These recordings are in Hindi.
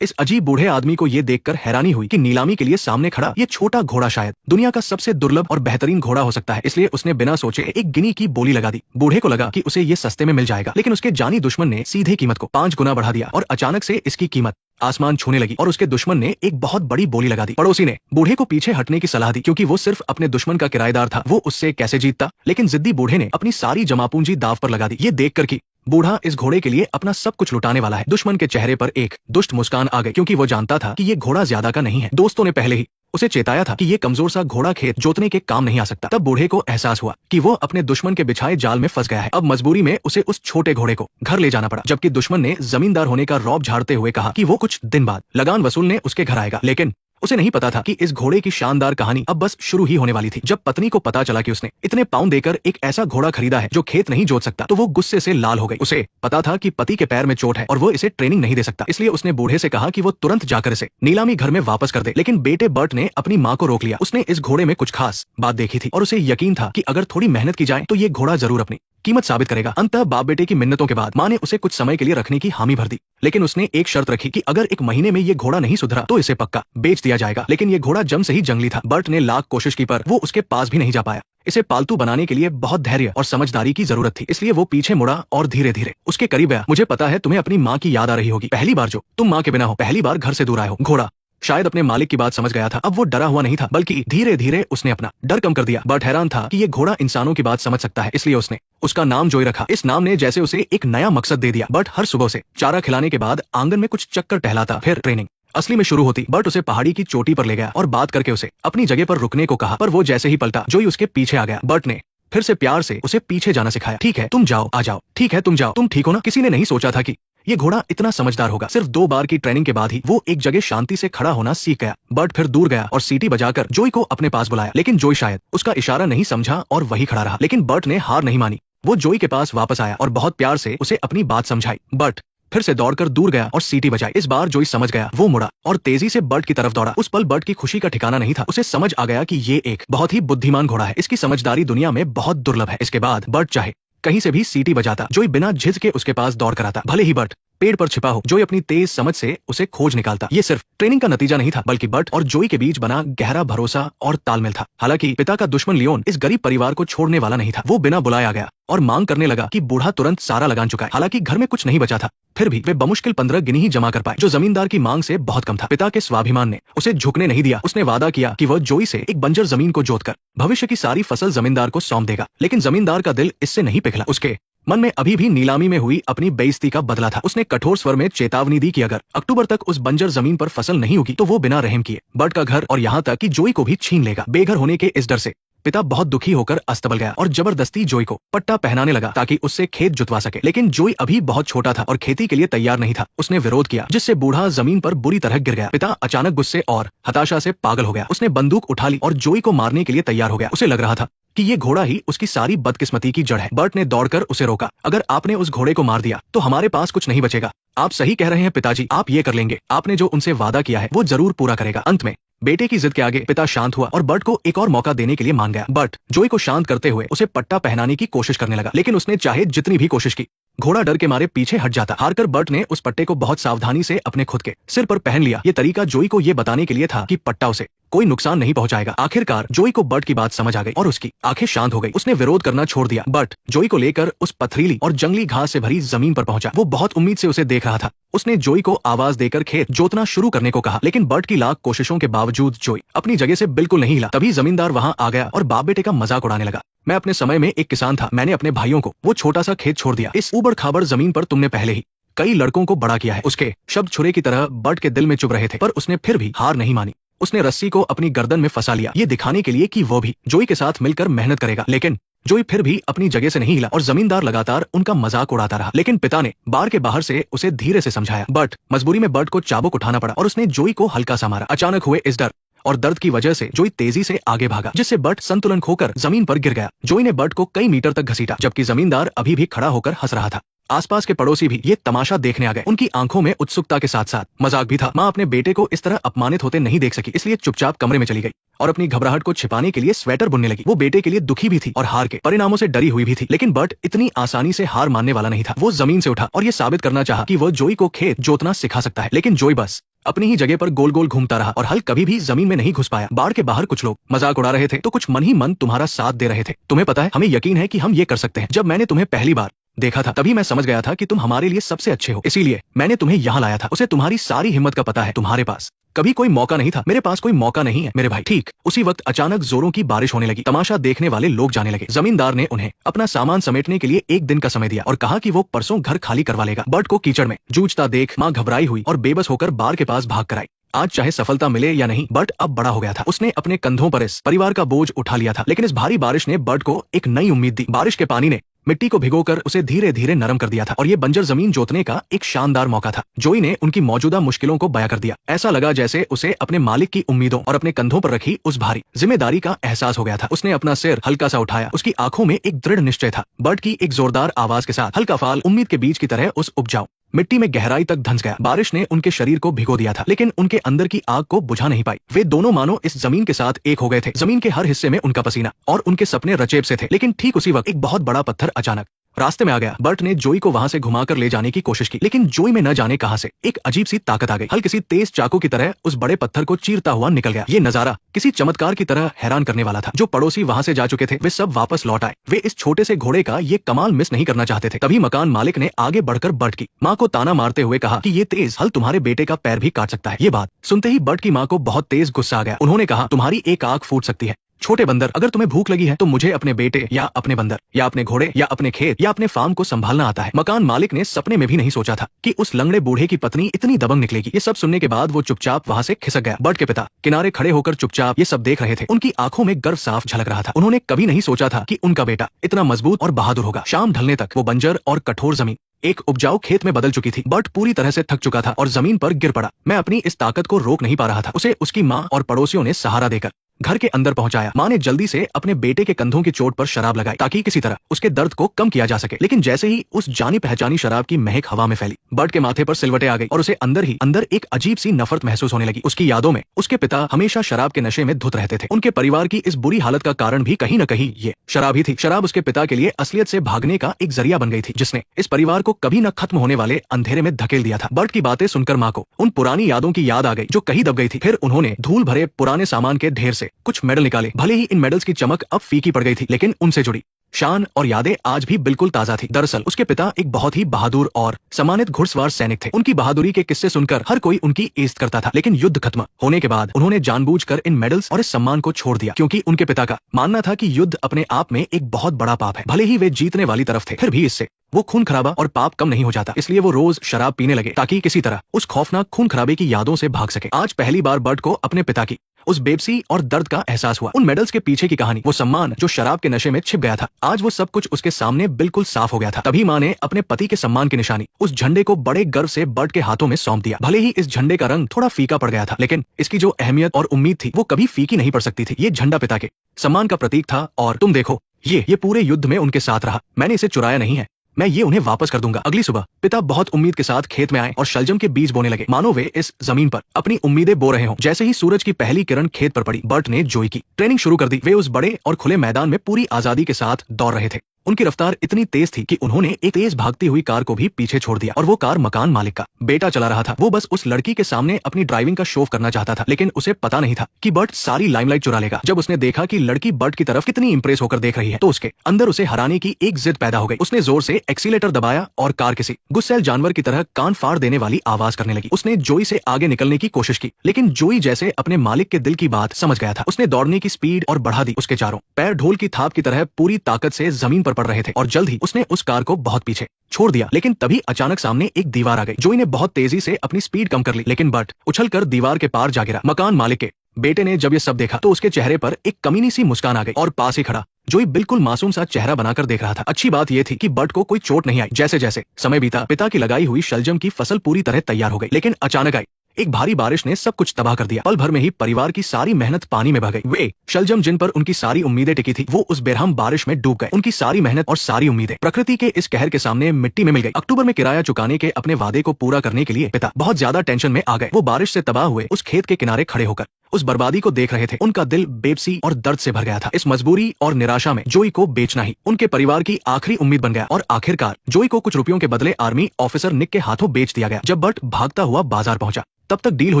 इस अजीब बूढ़े आदमी को ये देखकर हैरानी हुई कि नीलामी के लिए सामने खड़ा ये छोटा घोड़ा शायद दुनिया का सबसे दुर्लभ और बेहतरीन घोड़ा हो सकता है। इसलिए उसने बिना सोचे एक गिनी की बोली लगा दी। बूढ़े को लगा कि उसे ये सस्ते में मिल जाएगा, लेकिन उसके जानी दुश्मन ने सीधे कीमत को 5 गुना बढ़ा दिया और अचानक से इसकी कीमत आसमान छूने लगी और उसके दुश्मन ने एक बहुत बड़ी बोली लगा दी। पड़ोसी ने बूढ़े को पीछे हटने की सलाह दी, क्योंकि वो सिर्फ अपने दुश्मन का किराएदार था, वो उससे कैसे जीतता। लेकिन जिद्दी बूढ़े ने अपनी सारी जमा पूंजी दांव पर लगा दी। ये देखकर कि बूढ़ा इस घोड़े के लिए अपना सब कुछ लुटाने वाला है, दुश्मन के चेहरे पर एक दुष्ट मुस्कान आ गई, क्योंकि वो जानता था कि ये घोड़ा ज्यादा का नहीं है। दोस्तों ने पहले ही उसे चेताया था कि ये कमजोर सा घोड़ा खेत जोतने के काम नहीं आ सकता। तब बूढ़े को एहसास हुआ कि वो अपने दुश्मन के बिछाए जाल में फंस गया है। अब मजबूरी में उसे उस छोटे घोड़े को घर ले जाना पड़ा, जबकि दुश्मन ने जमींदार होने का रौब झाड़ते हुए कहा कि वो कुछ दिन बाद लगान वसूलने उसके घर आएगा। लेकिन उसे नहीं पता था कि इस घोड़े की शानदार कहानी अब बस शुरू ही होने वाली थी। जब पत्नी को पता चला कि उसने इतने पाउंड देकर एक ऐसा घोड़ा खरीदा है जो खेत नहीं जोत सकता, तो वो गुस्से से लाल हो गई। उसे पता था कि पति के पैर में चोट है और वो इसे ट्रेनिंग नहीं दे सकता, इसलिए उसने बूढ़े से कहा कि वो तुरंत जाकर इसे नीलामी घर में वापस कर दे। लेकिन बेटे बर्ट ने अपनी माँ को रोक लिया। उसने इस घोड़े में कुछ खास बात देखी थी और उसे यकीन था कि अगर थोड़ी मेहनत की जाए तो ये घोड़ा जरूर अपनी कीमत साबित करेगा। अंततः बाप बेटे की मिन्नतों के बाद माँ ने उसे कुछ समय के लिए रखने की हामी भर दी, लेकिन उसने एक शर्त रखी कि अगर 1 महीने में ये घोड़ा नहीं सुधरा तो इसे पक्का बेच दिया जाएगा। लेकिन ये घोड़ा जम से ही जंगली था। बर्ट ने लाख कोशिश की पर वो उसके पास भी नहीं जा पाया। इसे पालतू बनाने के लिए बहुत धैर्य और समझदारी की जरूरत थी, इसलिए वो पीछे मुड़ा और धीरे धीरे उसके करीब आया। मुझे पता है तुम्हें अपनी माँ की याद आ रही होगी, पहली बार जो तुम माँ के बिना हो, पहली बार घर से दूर आए हो। घोड़ा शायद अपने मालिक की बात समझ गया था। अब वो डरा हुआ नहीं था, बल्कि धीरे धीरे उसने अपना डर कम कर दिया। बर्ट हैरान था कि ये घोड़ा इंसानों की बात समझ सकता है, इसलिए उसने उसका नाम जोई रखा। इस नाम ने जैसे उसे एक नया मकसद दे दिया। बर्ट हर सुबह से चारा खिलाने के बाद आंगन में कुछ चक्कर टहलाता, फिर ट्रेनिंग असली में शुरू होती। बर्ट उसे पहाड़ी की चोटी पर ले गया और बात करके उसे अपनी जगह पर रुकने को कहा, पर वो जैसे ही पलटा जोई उसके पीछे आ गया। बर्ट ने फिर से प्यार से उसे पीछे जाना सिखाया। ठीक है तुम जाओ, आ जाओ, ठीक है तुम जाओ, तुम ठीक हो ना। किसी ने नहीं सोचा था कि ये घोड़ा इतना समझदार होगा। सिर्फ 2 बार की ट्रेनिंग के बाद ही वो एक जगह शांति से खड़ा होना सीख गया। बर्ट फिर दूर गया और सीटी बजाकर जोई को अपने पास बुलाया, लेकिन जोई शायद उसका इशारा नहीं समझा और वही खड़ा रहा। लेकिन बर्ट ने हार नहीं मानी। वो जोई के पास वापस आया और बहुत प्यार से उसे अपनी बात समझाई। बर्ट फिर से दौड़कर दूर गया और सीटी बजाई। इस बार जोई समझ गया। वो मुड़ा और तेजी से बर्ट की तरफ दौड़ा। उस पल बर्ट की खुशी का ठिकाना नहीं था। उसे समझ आ गया कि ये एक बहुत ही बुद्धिमान घोड़ा है। इसकी समझदारी दुनिया में बहुत दुर्लभ है। इसके बाद बर्ट चाहे कहीं से भी सीटी बजाता, जोई बिना झिझके उसके पास दौड़ कर आता। भले ही बर्ट पेड़ पर छिपा हो, जोई अपनी तेज समझ से उसे खोज निकालता। ये सिर्फ ट्रेनिंग का नतीजा नहीं था, बल्कि बर्ट और जोई के बीच बना गहरा भरोसा और तालमेल था। हालांकि पिता का दुश्मन लियोन इस गरीब परिवार को छोड़ने वाला नहीं था। वो बिना बुलाए आ गया और मांग करने लगा कि बूढ़ा तुरंत सारा लगान चुकाए। हालांकि घर में कुछ नहीं बचा था, फिर भी वे बमुश्किल 15 गिनी ही जमा कर पाए, जो जमींदार की मांग से बहुत कम था। पिता के स्वाभिमान ने उसे झुकने नहीं दिया। उसने वादा किया कि वह जोई से एक बंजर जमीन को जोतकर भविष्य की सारी फसल जमींदार को सौंप देगा। लेकिन जमींदार का दिल इससे नहीं पिघला। उसके मन में अभी भी नीलामी में हुई अपनी बेइज्जती का बदला था। उसने कठोर स्वर में चेतावनी दी कि अगर अक्टूबर तक उस बंजर जमीन पर फसल नहीं होगी तो वो बिना रहम किए बर्ट का घर और यहाँ तक कि जोई को भी छीन लेगा। बेघर होने के इस डर से पिता बहुत दुखी होकर अस्तबल गया और जबरदस्ती जोई को पट्टा पहनाने लगा ताकि उससे खेत जुतवा सके। लेकिन जोई अभी बहुत छोटा था और खेती के लिए तैयार नहीं था। उसने विरोध किया, जिससे बूढ़ा जमीन पर बुरी तरह गिर गया। पिता अचानक गुस्से और हताशा से पागल हो गया। उसने बंदूक उठा ली और जोई को मारने के लिए तैयार हो गया। उसे लग रहा था कि ये घोड़ा ही उसकी सारी बदकिस्मती की जड़ है। बर्ट ने दौड़कर उसे रोका। अगर आपने उस घोड़े को मार दिया तो हमारे पास कुछ नहीं बचेगा। आप सही कह रहे हैं पिताजी, आप ये कर लेंगे। आपने जो उनसे वादा किया है वो जरूर पूरा करेगा। अंत में बेटे की जिद के आगे पिता शांत हुआ और बर्ट को एक और मौका देने के लिए मान गया। बर्ट जोई को शांत करते हुए उसे पट्टा पहनाने की कोशिश करने लगा, लेकिन उसने चाहे जितनी भी कोशिश की, घोड़ा डर के मारे पीछे हट जाता। हारकर बर्ट ने उस पट्टे को बहुत सावधानी से अपने खुद के सिर पर पहन लिया। ये तरीका जोई को ये बताने के लिए था कि पट्टा उसे कोई नुकसान नहीं पहुंचाएगा। आखिरकार जोई को बर्ट की बात समझ आ गई और उसकी आंखें शांत हो गई। उसने विरोध करना छोड़ दिया। बर्ट जोई को लेकर उस पथरीली और जंगली घास से भरी जमीन पर पहुंचा। वो बहुत उम्मीद से उसे देख रहा था। उसने जोई को आवाज देकर खेत जोतना शुरू करने को कहा, लेकिन बर्ट की लाख कोशिशों के बावजूद जोई अपनी जगह से बिल्कुल नहीं हिला। तभी जमींदार वहां आ गया और बाप बेटे का मजाक उड़ाने लगा। मैं अपने समय में एक किसान था। मैंने अपने भाइयों को वो छोटा सा खेत छोड़ दिया। इस ऊबड़ खाबड़ जमीन पर तुमने पहले ही कई लड़कों को बड़ा किया है। उसके शब्द छुरे की तरह बर्ट के दिल में चुभ रहे थे, पर उसने फिर भी हार नहीं मानी। उसने रस्सी को अपनी गर्दन में फंसा लिया, ये दिखाने के लिए कि वो भी जोई के साथ मिलकर मेहनत करेगा। लेकिन जोई फिर भी अपनी जगह से नहीं हिला और जमींदार लगातार उनका मजाक उड़ाता रहा। लेकिन पिता ने बार के बाहर से उसे धीरे से समझाया। बर्ट मजबूरी में बर्ट को चाबुक उठाना पड़ा और उसने जोई को हल्का सा मारा। अचानक हुए इस डर और दर्द की वजह से जोई तेजी से आगे भागा, जिससे बर्ट संतुलन खोकर जमीन पर गिर गया। जोई ने बर्ट को कई मीटर तक घसीटा, जबकि जमींदार अभी भी खड़ा होकर हंस रहा था। आसपास के पड़ोसी भी ये तमाशा देखने आ गए। उनकी आंखों में उत्सुकता के साथ साथ मजाक भी था। माँ अपने बेटे को इस तरह अपमानित होते नहीं देख सकी, इसलिए चुपचाप कमरे में चली गई और अपनी घबराहट को छिपाने के लिए स्वेटर बुनने लगी। वो बेटे के लिए दुखी भी थी और हार के परिणामों से डरी हुई भी थी। लेकिन बर्ट इतनी आसानी से हार मानने वाला नहीं था। वो जमीन से उठा और ये साबित करना चाहा कि वो जोई को खेत जोतना सिखा सकता है। लेकिन जोई बस अपनी ही जगह पर गोल गोल घूमता रहा और हल कभी भी जमीन में नहीं घुस पाया। बाढ़ के बाहर कुछ लोग मजाक उड़ा रहे थे तो कुछ मन ही मन तुम्हारा साथ दे रहे थे। तुम्हें पता है, हमें यकीन है कि हम ये कर सकते हैं। जब मैंने तुम्हें पहली बार देखा था तभी मैं समझ गया था कि तुम हमारे लिए सबसे अच्छे हो, इसीलिए मैंने तुम्हें यहाँ लाया था। उसे तुम्हारी सारी हिम्मत का पता है, तुम्हारे पास कभी कोई मौका नहीं था। मेरे पास कोई मौका नहीं है मेरे भाई। ठीक उसी वक्त अचानक जोरों की बारिश होने लगी। तमाशा देखने वाले लोग जाने लगे। जमींदार ने उन्हें अपना सामान समेटने के लिए एक दिन का समय दिया और कहा कि वो परसों घर खाली करवा लेगा। बर्ट को कीचड़ में जूझता देख माँ घबराई हुई और बेबस होकर बार के पास भाग कर आई। आज चाहे सफलता मिले या नहीं, बर्ट अब बड़ा हो गया था। उसने अपने कंधों पर इस परिवार का बोझ उठा लिया था। लेकिन इस भारी बारिश ने बर्ट को एक नई उम्मीद दी। बारिश के पानी ने मिट्टी को भिगोकर उसे धीरे धीरे नरम कर दिया था और ये बंजर जमीन जोतने का एक शानदार मौका था। जोई ने उनकी मौजूदा मुश्किलों को बयां कर दिया। ऐसा लगा जैसे उसे अपने मालिक की उम्मीदों और अपने कंधों पर रखी उस भारी जिम्मेदारी का एहसास हो गया था। उसने अपना सिर हल्का सा उठाया। उसकी आंखों में एक दृढ़ निश्चय था। बर्ट की एक जोरदार आवाज के साथ हल्का फाल उम्मीद के बीज की तरह उस उपजाऊ मिट्टी में गहराई तक धंस गया। बारिश ने उनके शरीर को भिगो दिया था लेकिन उनके अंदर की आग को बुझा नहीं पाई। वे दोनों मानो इस जमीन के साथ एक हो गए थे। जमीन के हर हिस्से में उनका पसीना और उनके सपने रचेब से थे। लेकिन ठीक उसी वक्त एक बहुत बड़ा पत्थर अचानक रास्ते में आ गया। बर्ट ने जोई को वहां से घुमाकर ले जाने की कोशिश की लेकिन जोई में न जाने कहां से एक अजीब सी ताकत आ गई। हल किसी तेज चाकू की तरह उस बड़े पत्थर को चीरता हुआ निकल गया। ये नजारा किसी चमत्कार की तरह हैरान करने वाला था। जो पड़ोसी वहां से जा चुके थे वे सब वापस लौट आए। वे इस छोटे से घोड़े का ये कमाल मिस नहीं करना चाहते थे। तभी मकान मालिक ने आगे बढ़कर बर्ट की माँ को ताना मारते हुए कहा कि ये तेज हल तुम्हारे बेटे का पैर भी काट सकता है। ये बात सुनते ही बर्ट की माँ को बहुत तेज गुस्सा आ गया। उन्होंने कहा, तुम्हारी एक आंख फूट सकती है छोटे बंदर, अगर तुम्हें भूख लगी है तो मुझे अपने बेटे या अपने बंदर या अपने घोड़े या अपने खेत या अपने फार्म को संभालना आता है। मकान मालिक ने सपने में भी नहीं सोचा था कि उस लंगड़े बूढ़े की पत्नी इतनी दबंग निकलेगी। ये सब सुनने के बाद वो चुपचाप वहां से खिसक गया। बर्ट के पिता किनारे खड़े होकर चुपचाप ये सब देख रहे थे। उनकी आंखों में गर्व साफ झलक रहा था। उन्होंने कभी नहीं सोचा था कि उनका बेटा इतना मजबूत और बहादुर होगा। शाम ढलने तक वो बंजर और कठोर जमीन एक उपजाऊ खेत में बदल चुकी थी। बर्ट पूरी तरह से थक चुका था और जमीन पर गिर पड़ा। मैं अपनी इस ताकत को रोक नहीं पा रहा था। उसे उसकी माँ और पड़ोसियों ने सहारा देकर घर के अंदर पहुंचाया। माँ ने जल्दी से अपने बेटे के कंधों की चोट पर शराब लगाई ताकि किसी तरह उसके दर्द को कम किया जा सके। लेकिन जैसे ही उस जानी पहचानी शराब की महक हवा में फैली, बर्ट के माथे पर सिलवटें आ गई और उसे अंदर ही अंदर एक अजीब सी नफरत महसूस होने लगी। उसकी यादों में उसके पिता हमेशा शराब के नशे में धुत रहते थे। उनके परिवार की इस बुरी हालत का कारण भी कहीं न कहीं ये शराब ही थी। शराब उसके पिता के लिए असलियत से भागने का एक जरिया बन गई थी जिसने इस परिवार को कभी न खत्म होने वाले अंधेरे में धकेल दिया था। बर्ट की बातें सुनकर माँ को उन पुरानी यादों की याद आ गई जो कहीं दब गई थी। फिर उन्होंने धूल भरे पुराने सामान के ढेर से कुछ मेडल निकाले। भले ही इन मेडल्स की चमक अब फीकी पड़ गई थी लेकिन उनसे जुड़ी शान और यादें आज भी बिल्कुल ताजा थी। दरअसल उसके पिता एक बहुत ही बहादुर और सम्मानित घुड़सवार सैनिक थे। उनकी बहादुरी के किस्से सुनकर हर कोई उनकी इज्जत करता था। लेकिन युद्ध खत्म होने के बाद उन्होंने जानबूझकर इन मेडल्स और इस सम्मान को छोड़ दिया क्योंकि उनके पिता का मानना था कि युद्ध अपने आप में एक बहुत बड़ा पाप है। भले ही वे जीतने वाली तरफ थे फिर भी इससे वो खून खराबा और पाप कम नहीं हो जाता। इसलिए वो रोज शराब पीने लगे ताकि किसी तरह उस खौफनाक खून खराबे की यादों से भाग सके। आज पहली बार बर्ट को अपने पिता की उस बेबसी और दर्द का एहसास हुआ। उन मेडल्स के पीछे की कहानी, वो सम्मान जो शराब के नशे में छिप गया था, आज वो सब कुछ उसके सामने बिल्कुल साफ हो गया था। तभी माँ ने अपने पति के सम्मान की निशानी उस झंडे को बड़े गर्व से बर्ट के हाथों में सौंप दिया। भले ही इस झंडे का रंग थोड़ा फीका पड़ गया था लेकिन इसकी जो अहमियत और उम्मीद थी वो कभी फीकी नहीं पड़ सकती थी। ये झंडा पिता के सम्मान का प्रतीक था और तुम देखो ये पूरे युद्ध में उनके साथ रहा। मैंने इसे चुराया नहीं है, मैं ये उन्हें वापस कर दूंगा। अगली सुबह पिता बहुत उम्मीद के साथ खेत में आए और शलजम के बीज बोने लगे, मानो वे इस जमीन पर अपनी उम्मीदें बो रहे हों। जैसे ही सूरज की पहली किरण खेत पर पड़ी, बर्ट ने जोई की ट्रेनिंग शुरू कर दी। वे उस बड़े और खुले मैदान में पूरी आजादी के साथ दौड़ रहे थे। उनकी रफ्तार इतनी तेज थी कि उन्होंने एक तेज भागती हुई कार को भी पीछे छोड़ दिया और वो कार मकान मालिक का बेटा चला रहा था। वो बस उस लड़की के सामने अपनी ड्राइविंग का शो करना चाहता था लेकिन उसे पता नहीं था कि बर्ट सारी लाइमलाइट चुरा लेगा। जब उसने देखा कि लड़की बर्ट की तरफ कितनी इंप्रेस होकर देख रही है तो उसके अंदर उसे हराने की एक जिद पैदा हो गई। उसने जोर से एक्सीलेटर दबाया और कार किसी गुस्सैल जानवर की तरह कान फाड़ देने वाली आवाज करने लगी। उसने जोई से आगे निकलने की कोशिश की लेकिन जोई जैसे अपने मालिक के दिल की बात समझ गया था। उसने दौड़ने की स्पीड और बढ़ा दी। उसके चारों पैर ढोल की थाप की तरह पूरी ताकत से जमीन पर पड़ रहे थे और जल्द ही उसने उस कार को बहुत पीछे छोड़ दिया। लेकिन तभी अचानक सामने एक दीवार आ गई। जोई ने बहुत तेजी से अपनी स्पीड कम कर ली लेकिन बर्ट उछलकर दीवार के पार जा गिरा। मकान मालिक के बेटे ने जब ये सब देखा तो उसके चेहरे पर एक कमीनी सी मुस्कान आ गई और पास ही खड़ा जोई बिल्कुल मासूम सा चेहरा बनाकर देख रहा था। अच्छी बात यह थी कि बर्ट को कोई चोट नहीं आई। जैसे जैसे समय बीता, पिता की लगाई हुई शलजम की फसल पूरी तरह तैयार हो गई लेकिन अचानक आई एक भारी बारिश ने सब कुछ तबाह कर दिया। पल भर में ही परिवार की सारी मेहनत पानी में बह गई। वे शलजम जिन पर उनकी सारी उम्मीदें टिकी थी वो उस बेरहम बारिश में डूब गए। उनकी सारी मेहनत और सारी उम्मीदें प्रकृति के इस कहर के सामने मिट्टी में मिल गई। अक्टूबर में किराया चुकाने के अपने वादे को पूरा करने के लिए पिता बहुत ज्यादा टेंशन में आ गए। वो बारिश से तबाह हुए उस खेत के किनारे खड़े होकर उस बर्बादी को देख रहे थे। उनका दिल बेबसी और दर्द से भर गया था। इस मजबूरी और निराशा में जोई को बेचना ही उनके परिवार की आखिरी उम्मीद बन गया और आखिरकार जोई को कुछ रुपयों के बदले आर्मी ऑफिसर निक के हाथों बेच दिया गया। जब बर्ट भागता हुआ बाजार पहुंचा तब तक डील हो